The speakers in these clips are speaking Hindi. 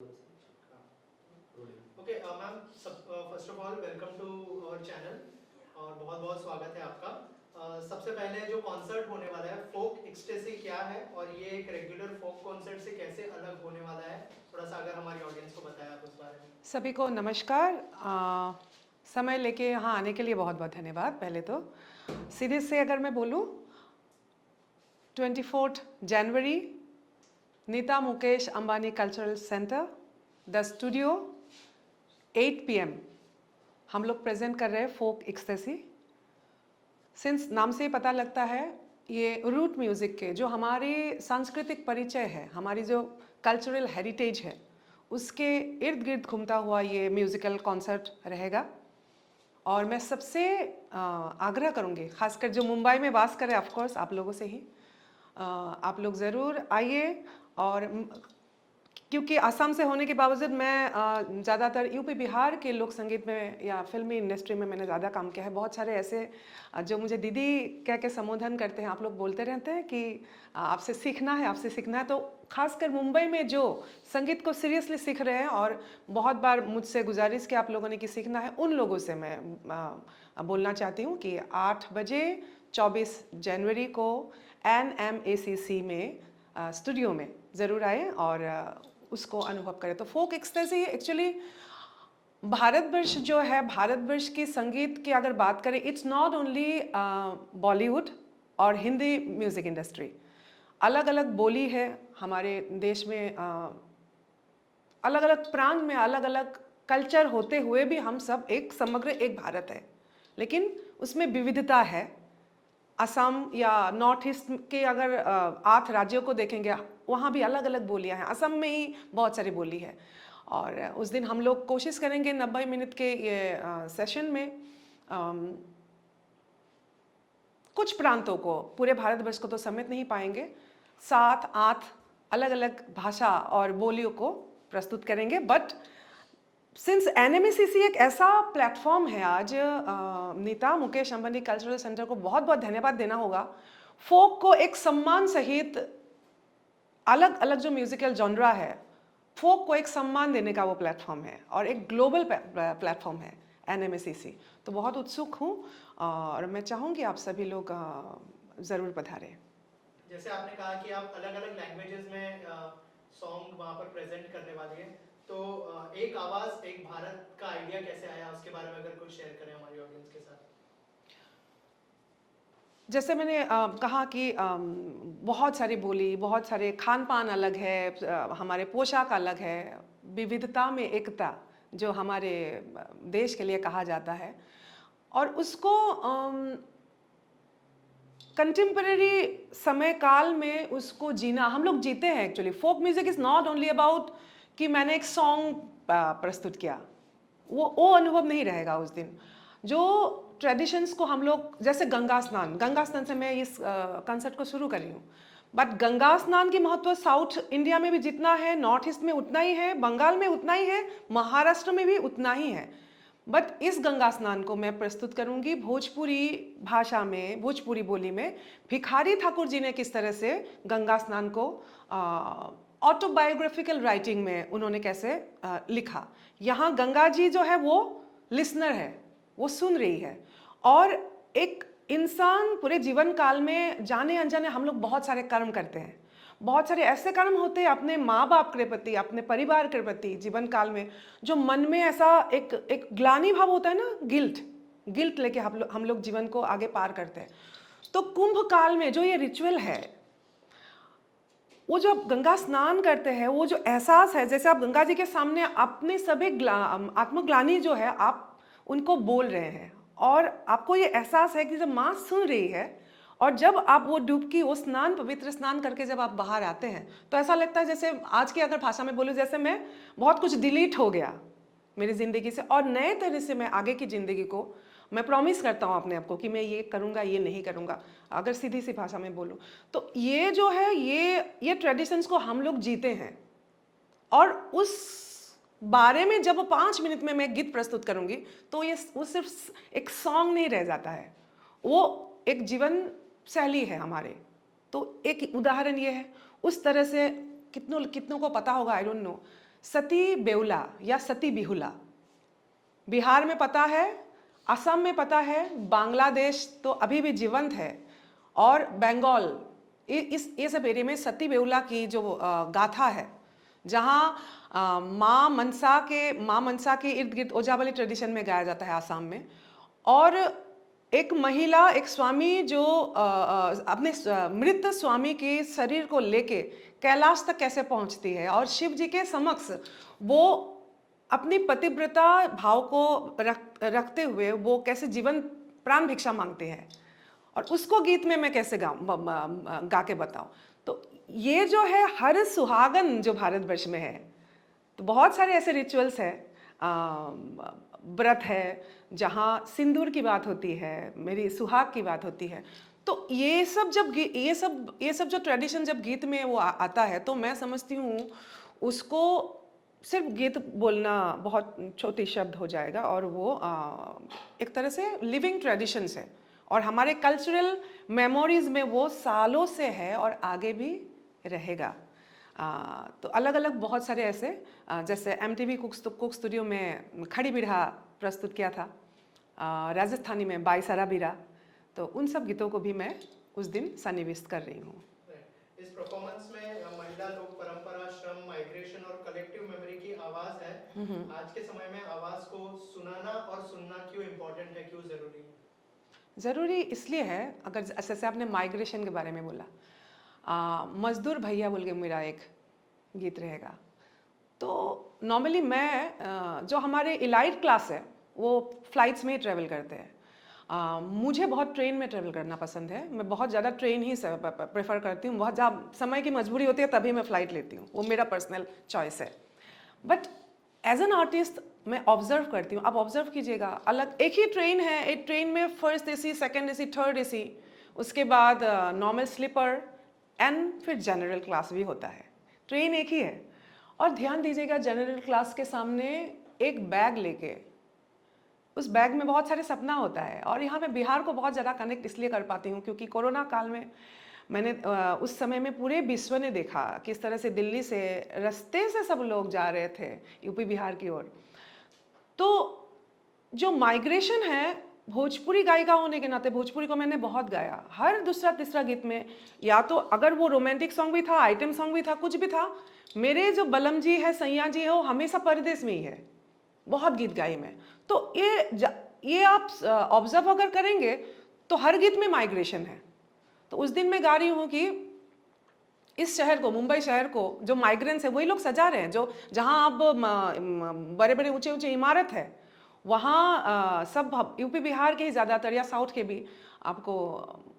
Okay ma'am, first of all welcome to our channel और बहुत बहुत स्वागत है आपका। सबसे पहले जो कॉन्सर्ट होने वाला है फोक एक्सटेसी क्या है और ये एक रेगुलर फोक कॉन्सर्ट से कैसे अलग होने वाला है, थोड़ा सा अगर हमारी ऑडियंस को बताया आप उस बारे में। सभी को नमस्कार। समय लेके यहाँ आने के लिए बहुत बहुत धन्यवाद। पहले तो सीधे से अगर मैं बोलूँ 24 जनवरी Nita Mukesh Ambani cultural centre the studio 8 PM हम लोग प्रेजेंट कर रहे हैं फोक एक्सटेसी। सिंस नाम से ही पता लगता है ये रूट म्यूज़िक के जो हमारे सांस्कृतिक परिचय है, हमारी जो कल्चरल हेरिटेज है, उसके इर्द गिर्द घूमता हुआ ये म्यूज़िकल कॉन्सर्ट रहेगा। और मैं सबसे आग्रह करूँगी, खासकर जो मुंबई में वास करें, ऑफ कोर्स आप लोगों से ही आप लोग ज़रूर आइए। और क्योंकि आसाम से होने के बावजूद मैं ज़्यादातर यूपी बिहार के लोक संगीत में या फिल्मी इंडस्ट्री में मैंने ज़्यादा काम किया है। बहुत सारे ऐसे जो मुझे दीदी कह के संबोधन करते हैं, आप लोग बोलते रहते हैं कि आपसे सीखना है, आपसे सीखना है। तो खासकर मुंबई में जो संगीत को सीरियसली सीख रहे हैं और बहुत बार मुझसे गुजारिश की आप लोगों ने कि सीखना है, उन लोगों से मैं बोलना चाहती हूँ कि 8 बजे 24 जनवरी को NMACC में स्टूडियो में ज़रूर आए और उसको अनुभव करें। तो फोक एक्सटेसी एक्चुअली भारतवर्ष जो है, भारतवर्ष की संगीत की अगर बात करें, इट्स नॉट ओनली बॉलीवुड और हिंदी म्यूज़िक इंडस्ट्री। अलग अलग बोली है हमारे देश में, अलग अलग प्रांत में अलग अलग कल्चर होते हुए भी हम सब एक समग्र एक भारत है, लेकिन उसमें विविधता है। असम या नॉर्थ ईस्ट के अगर 8 राज्यों को देखेंगे, वहाँ भी अलग अलग बोलियाँ हैं। असम में ही बहुत सारी बोली है। और उस दिन हम लोग कोशिश करेंगे 90 मिनट के ये सेशन में कुछ प्रांतों को, पूरे भारतवर्ष को तो समेट नहीं पाएंगे, 7-8 अलग अलग भाषा और बोलियों को प्रस्तुत करेंगे। बट सिंस NMACC एक ऐसा प्लेटफॉर्म है, आज नीता मुकेश अंबानी कल्चरल सेंटर को बहुत बहुत धन्यवाद देना होगा। फोक को एक सम्मान सहित, अलग अलग जो म्यूजिकल जॉनरा है, फोक को एक सम्मान देने का वो प्लेटफॉर्म है और एक ग्लोबल प्लेटफॉर्म है NMACC। तो बहुत उत्सुक हूँ और मैं चाहूँगी आप सभी लोग ज़रूर पधारें। जैसे आपने कहा कि आप अलग अलग लैंग्वेजेस में सॉन्ग वहाँ पर प्रेजेंट करने वाले हैं, तो एक आवाज़ एक भारत का आइडिया कैसे आया, उसके बारे में अगर कुछ शेयर करें हमारी ऑडियंस के साथ। जैसे मैंने कहा कि बहुत सारी बोली, बहुत सारे खान पान अलग है, हमारे पोशाक अलग है, विविधता में एकता जो हमारे देश के लिए कहा जाता है, और उसको कंटेम्परेरी समय काल में उसको जीना हम लोग जीते हैं। Actually folk music is not only about कि मैंने एक सॉन्ग प्रस्तुत किया, वो अनुभव नहीं रहेगा उस दिन। जो ट्रेडिशंस को हम लोग, जैसे गंगा स्नान से मैं इस कंसर्ट को शुरू कर रही हूँ। बट गंगा स्नान की महत्व साउथ इंडिया में भी जितना है, नॉर्थ ईस्ट में उतना ही है, बंगाल में उतना ही है, महाराष्ट्र में भी उतना ही है। बट इस गंगा स्नान को मैं प्रस्तुत करूंगी भोजपुरी भाषा में, भोजपुरी बोली में। भिखारी ठाकुर जी ने किस तरह से गंगा स्नान को ऑटोबायोग्राफिकल राइटिंग में उन्होंने कैसे लिखा। यहाँ गंगा जी जो है वो लिसनर है, वो सुन रही है। और एक इंसान पूरे जीवन काल में जाने अनजाने हम लोग बहुत सारे कर्म करते हैं, बहुत सारे ऐसे कर्म होते हैं अपने माँ बाप के प्रति, अपने परिवार के प्रति जीवन काल में, जो मन में ऐसा एक ग्लानि भाव होता है ना, गिल्ट लेके हम लोग जीवन को आगे पार करते हैं। तो कुंभ काल में जो ये रिचुअल है, वो जो गंगा स्नान करते हैं, वो जो एहसास है, जैसे आप गंगा जी के सामने अपने सभी आत्मग्लानि जो है आप उनको बोल रहे हैं, और आपको ये एहसास है कि जब माँ सुन रही है, और जब आप वो डुबकी, वो स्नान, पवित्र स्नान करके जब आप बाहर आते हैं, तो ऐसा लगता है जैसे, आज की अगर भाषा में बोलूँ, जैसे मैं बहुत कुछ डिलीट हो गया मेरी ज़िंदगी से, और नए तरह से मैं आगे की ज़िंदगी को मैं प्रॉमिस करता हूँ अपने आप को कि मैं ये करूँगा, ये नहीं करूँगा, अगर सीधी सी भाषा में बोलूँ तो। ये जो है, ये ट्रेडिशंस को हम लोग जीते हैं, और उस बारे में जब 5 मिनट में मैं गीत प्रस्तुत करूँगी तो वो सिर्फ एक सॉन्ग नहीं रह जाता है, वो एक जीवन शैली है हमारे। तो एक उदाहरण ये है, उस तरह से कितनों को पता होगा, आई डोंट नो, सती बेउला या सती बिहुला। बिहार में पता है, असम में पता है, बांग्लादेश तो अभी भी जीवंत है, और बंगाल, ये सब एरिया में सती बेउला की जो गाथा है, जहाँ माँ मनसा के इर्द गिर्द ओजावली ट्रेडिशन में गाया जाता है आसाम में। और एक महिला, एक स्वामी जो अपने मृत स्वामी के शरीर को लेके कैलाश तक कैसे पहुंचती है और शिव जी के समक्ष वो अपनी पतिव्रता भाव को रखते हुए वो कैसे जीवन प्राण भिक्षा मांगते हैं, और उसको गीत में मैं कैसे गा के बताऊं। तो ये जो है हर सुहागन जो भारतवर्ष में है, तो बहुत सारे ऐसे रिचुअल्स हैं, व्रत है जहाँ सिंदूर की बात होती है, मेरी सुहाग की बात होती है। तो ये सब जो ट्रेडिशन जब गीत में वो आता है, तो मैं समझती हूँ उसको सिर्फ गीत बोलना बहुत छोटी शब्द हो जाएगा, और वो एक तरह से लिविंग ट्रेडिशंस है, और हमारे कल्चरल मेमोरीज में वो सालों से है और आगे भी रहेगा। तो अलग अलग बहुत सारे ऐसे, जैसे MTV कुक स्टूडियो में खड़ी बिरहा प्रस्तुत किया था, राजस्थानी में बाईसारा बिरा, तो उन सब गीतों को भी मैं उस दिन सन्निविष्ट कर रही हूँ। इस परफॉर्मेंस में महिला लोक परंपरा, श्रम, माइग्रेशन और कलेक्टिव मेमोरी की आवाज है। आज के समय में आवाज को सुनाना और सुनना क्यों इम्पोर्टेंट है, क्यों जरूरी है? ज़रूरी इसलिए है, अगर जैसे आपने माइग्रेशन के बारे में बोला, मजदूर भैया बोल के मेरा एक गीत रहेगा। तो नॉर्मली मैं जो हमारे इलाइट क्लास है वो फ्लाइट्स में ही ट्रैवल करते हैं। मुझे बहुत ट्रेन में ट्रैवल करना पसंद है, मैं बहुत ज़्यादा ट्रेन ही प्रेफर करती हूँ। बहुत जब समय की मजबूरी होती है तभी मैं फ़्लाइट लेती हूँ, वो मेरा पर्सनल चॉइस है। बट एज एन आर्टिस्ट मैं ऑब्जर्व करती हूँ, आप ऑब्जर्व कीजिएगा, अलग एक ही ट्रेन है, एक ट्रेन में first AC, second AC, third AC, उसके बाद नॉर्मल स्लीपर एंड फिर जनरल क्लास भी होता है। ट्रेन एक ही है, और ध्यान दीजिएगा जनरल क्लास के सामने एक बैग लेके, उस बैग में बहुत सारे सपना होता है। और यहाँ पे बिहार को बहुत ज़्यादा कनेक्ट इसलिए कर पाती हूँ क्योंकि कोरोना काल में मैंने उस समय में पूरे विश्व ने देखा किस तरह से दिल्ली से रास्ते से सब लोग जा रहे थे यूपी बिहार की ओर। तो जो माइग्रेशन है, भोजपुरी गायिका होने के नाते भोजपुरी को मैंने बहुत गाया। हर दूसरा तीसरा गीत में या तो अगर वो रोमांटिक सॉन्ग भी था, आइटम सॉन्ग भी था, कुछ भी था, मेरे जो बलम जी है, सैया जी है, वो हमेशा परदेश में ही है। बहुत गीत गाई मैं। तो ये आप ऑब्जर्व अगर करेंगे तो हर गीत में माइग्रेशन है। तो उस दिन मैं गा रही हूँ कि इस शहर को, मुंबई शहर को, जो माइग्रेंट्स है वही लोग सजा रहे हैं। जो जहाँ अब बड़े बड़े ऊंचे ऊंचे इमारत है, वहाँ सब यूपी बिहार के ही ज़्यादातर या साउथ के भी आपको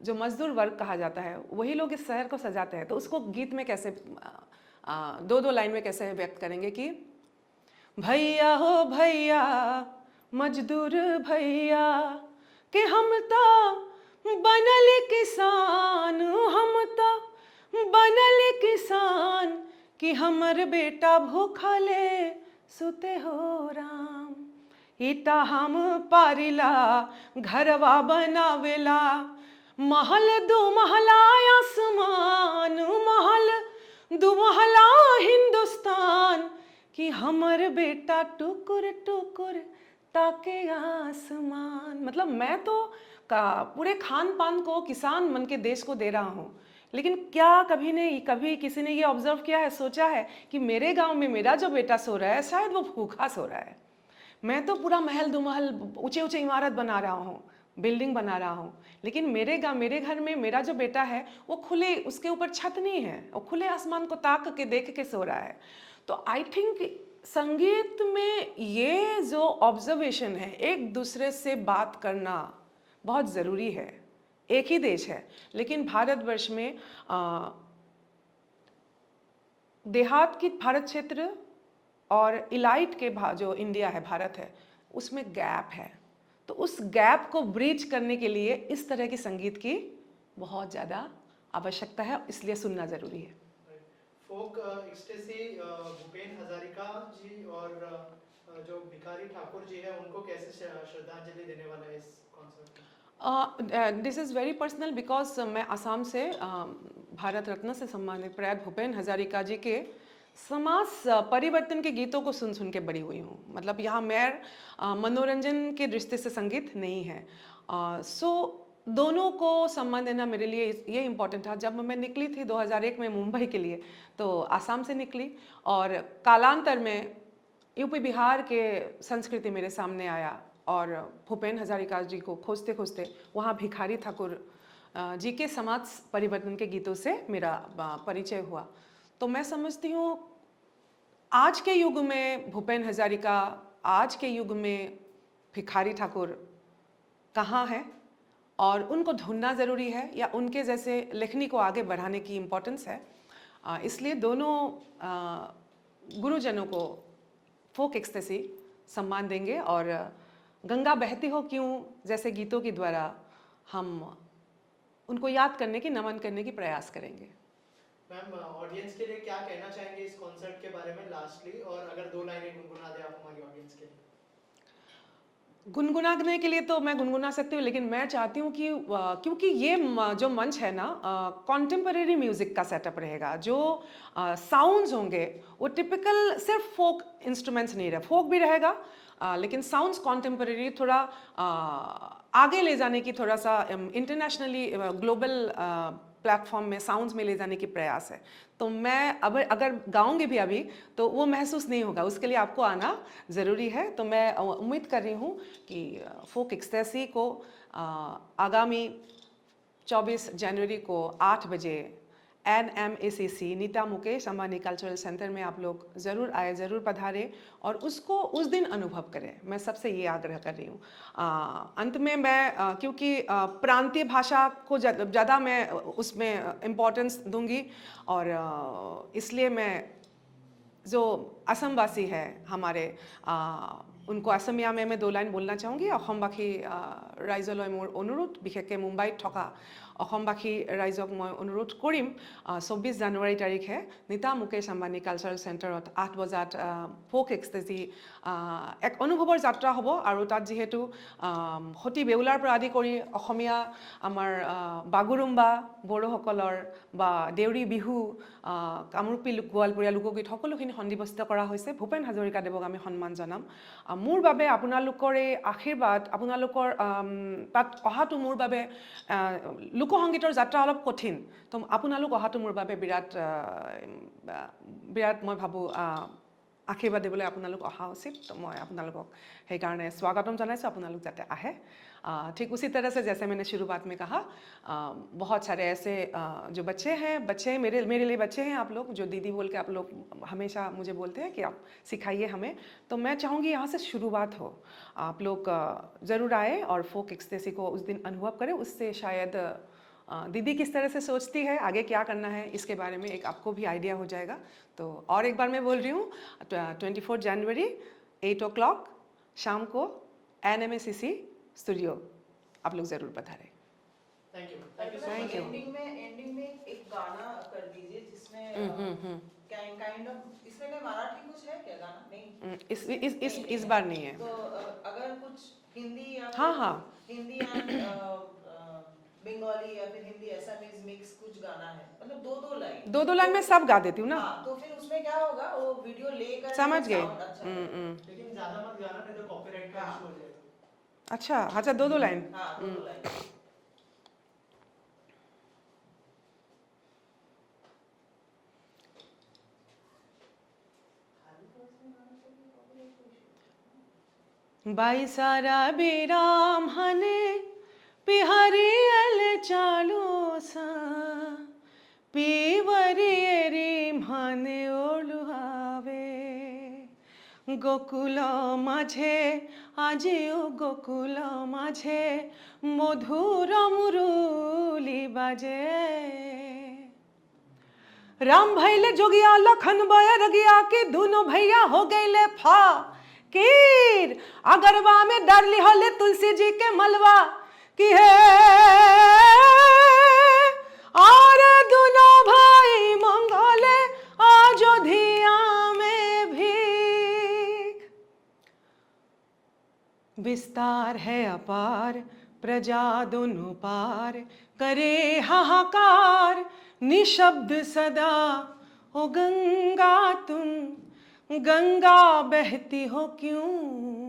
जो मजदूर वर्ग कहा जाता है, वही लोग इस शहर को सजाते हैं। तो उसको गीत में कैसे दो दो लाइन में कैसे व्यक्त करेंगे कि भैया हो भैया मजदूर भैया कि हम ता बनल किसान, हम ता बनल किसान कि हमर बेटा भूखले सुते हो राम। ईटा हम पारिला घरवा बनावेला, महल दो महला आसमान, महल दो महला हिंदुस्तान कि हमर बेटा टुकुर टुकुर ताके आसमान। मतलब मैं तो पूरे खान पान को किसान मन के देश को दे रहा हूँ, लेकिन क्या कभी किसी ने ये ऑब्जर्व किया है, सोचा है कि मेरे गांव में मेरा जो बेटा सो रहा है शायद वो भूखा सो रहा है। मैं तो पूरा महल दो महल ऊंचे ऊंचे इमारत बना रहा हूँ, बिल्डिंग बना रहा हूँ, लेकिन मेरे घर में मेरा जो बेटा है वो खुले, उसके ऊपर छत नहीं है, वो खुले आसमान को ताक के देख के सो रहा है। तो आई थिंक संगीत में ये जो ऑब्जर्वेशन है, एक दूसरे से बात करना बहुत ज़रूरी है। एक ही देश है, लेकिन भारतवर्ष में देहात की भारत क्षेत्र और इलाइट के जो इंडिया है, भारत है, उसमें गैप है। तो उस गैप को ब्रीच करने के लिए इस तरह की संगीत की बहुत ज़्यादा आवश्यकता है, इसलिए सुनना ज़रूरी है। फोक एक्सटेसी भूपेन हजारिका जी और जो भिखारी ठाकुर जी है, उनको कैसे श्रद्धांजलि देने वाला है इस concert? This is very personal because मैं असम से भारत रत्न से सम्मानित प्रयात भूपेन हजारिका जी के समाज परिवर्तन के गीतों को सुन सुन के बड़ी हुई हूँ। मतलब यहाँ मैं मनोरंजन के दृष्टि से संगीत नहीं है। सो दोनों को सम्मान देना मेरे लिए ये इम्पोर्टेंट था। जब मैं निकली थी 2001 में मुंबई के लिए, तो आसाम से निकली और कालांतर में यूपी बिहार के संस्कृति मेरे सामने आया और भूपेन हजारिका जी को खोजते खोजते वहाँ भिखारी ठाकुर जी के समाज परिवर्तन के गीतों से मेरा परिचय हुआ। तो मैं समझती हूँ आज के युग में भूपेन हजारिका, आज के युग में भिखारी ठाकुर कहाँ है और उनको ढूंढना ज़रूरी है, या उनके जैसे लेखनी को आगे बढ़ाने की इम्पोर्टेंस है। इसलिए दोनों गुरुजनों को फोक एक्सटेसी सम्मान देंगे और गंगा बहती हो क्यों जैसे गीतों के द्वारा हम उनको याद करने की, नमन करने की प्रयास करेंगे। मैम, ऑडियंस के लिए क्या कहना चाहेंगे इस कॉन्सर्ट के बारे में लास्टली, और अगर 2 लाइनें गुनगुना दें आप हमारी ऑडियंस के लिए। गुनगुनाने के लिए तो मैं गुनगुना सकती हूँ, लेकिन मैं चाहती हूँ कि क्योंकि ये जो मंच है ना, कॉन्टेम्परेरी म्यूज़िक का सेटअप रहेगा। जो साउंड्स होंगे वो टिपिकल सिर्फ फोक इंस्ट्रूमेंट्स नहीं रहे, फोक भी रहेगा, लेकिन साउंड्स कॉन्टेम्परेरी, थोड़ा आगे ले जाने की, थोड़ा सा इंटरनेशनली ग्लोबल प्लेटफॉर्म में साउंड्स में ले जाने की प्रयास है। तो मैं अगर गाऊंगी भी अभी तो वो महसूस नहीं होगा, उसके लिए आपको आना ज़रूरी है। तो मैं उम्मीद कर रही हूँ कि फोक एक्सटेसी को आगामी 24 जनवरी को 8 बजे NMACC Nita Mukesh Ambani cultural centre में आप लोग ज़रूर आए, ज़रूर पधारें और उसको उस दिन अनुभव करें। मैं सबसे ये आग्रह कर रही हूँ। अंत में मैं क्योंकि प्रांतीय भाषा को ज़्यादा मैं उसमें इम्पोर्टेंस दूंगी, और इसलिए मैं जो असमवासी है हमारे, उनको असमिया में मैं 2 लाइन बोलना चाहूँगी। অসমবাসী ৰাইজলৈ মোৰ অনুৰোধ, বিশেষকৈ মুম্বাইত থকা অসমবাসী ৰাইজক মই অনুৰোধ কৰিম, 24 জানুৱাৰী তাৰিখে নীতা মুকেশ আম্বানী কালচাৰেল চেণ্টাৰত 8 বজাত ফোক এক্সটেজি এক অনুভৱৰ যাত্ৰা হ'ব। আৰু তাত যিহেতু সতী বেউলাৰ পৰা আদি কৰি অসমীয়া আমাৰ বাগুৰুম্বা, বড়োসকলৰ বা দেউৰী বিহু, কামৰূপী গোৱালপৰীয়া লোকগীত সকলোখিনি সন্নিৱিষ্ট কৰা হৈছে। ভূপেন হাজৰিকাদেৱক আমি সন্মান জনাম। মোৰ বাবে আপোনালোকৰ এই আশীৰ্বাদ, আপোনালোকৰ তাত অহাটো মোৰ বাবে, লোকসংগীতৰ যাত্ৰা অলপ কঠিন, তো আপোনালোক অহাটো মোৰ বাবে বিৰাট মই ভাবোঁ আশীৰ্বাদ দিবলৈ আপোনালোক অহা উচিত। তো মই আপোনালোকক সেইকাৰণে স্বাগতম জনাইছোঁ, আপোনালোক যাতে আহে। ठीक उसी तरह से जैसे मैंने शुरुआत में कहा, बहुत सारे ऐसे जो बच्चे मेरे लिए बच्चे हैं आप लोग, जो दीदी बोल के आप लोग हमेशा मुझे बोलते हैं कि आप सिखाइए हमें। तो मैं चाहूँगी यहाँ से शुरुआत हो, आप लोग ज़रूर आए और फोक एक्सटेसी को उस दिन अनुभव करें। उससे शायद दीदी किस तरह से सोचती है, आगे क्या करना है, इसके बारे में एक आपको भी आइडिया हो जाएगा। तो और एक बार मैं बोल रही हूँ, 24 जनवरी 8 o'clock शाम को NMACC स्टूडियो आप लोग जरूर पधारें। Thank you. Thank you. Ending में एक गाना कर दीजिए जिसमें काइंड ऑफ, इसमें कोई मराठी कुछ है क्या गाना? नहीं, इस बार नहीं है। तो अगर कुछ हिंदी या हाँ हिंदी एंड बंगाली या फिर हिंदी असमीज मिक्स कुछ गाना है, मतलब 2 लाइन में सब गा देती हूँ ना। हाँ, तो फिर उसमें क्या होगा, वो वीडियो लेकर समझ गए। लेकिन ज्यादा मत गाना, नहीं तो कॉपीराइट का इशू हो जाएगा। अच्छा 2 लाइन। हाँ, 2 लाइन। बाईसारा बेराम हने पिहरियल चालो सा, पीवरियरी माने ओलुहावे, गोकुल माझे आजिओ गोकुल माझे मधुर मुरुली बाजे। राम भैले जोगिया लखन बयरगिया के दोनों भैया हो गईले फकीर, अगरवा में डरली होले तुलसी जी के मलवा की है, और दोनों भाई मंगले अयोध्या में भीख। विस्तार है अपार प्रजा दोनों पार, करे हाहाकार निशब्द सदा ओ गंगा तुम गंगा बहती हो क्यों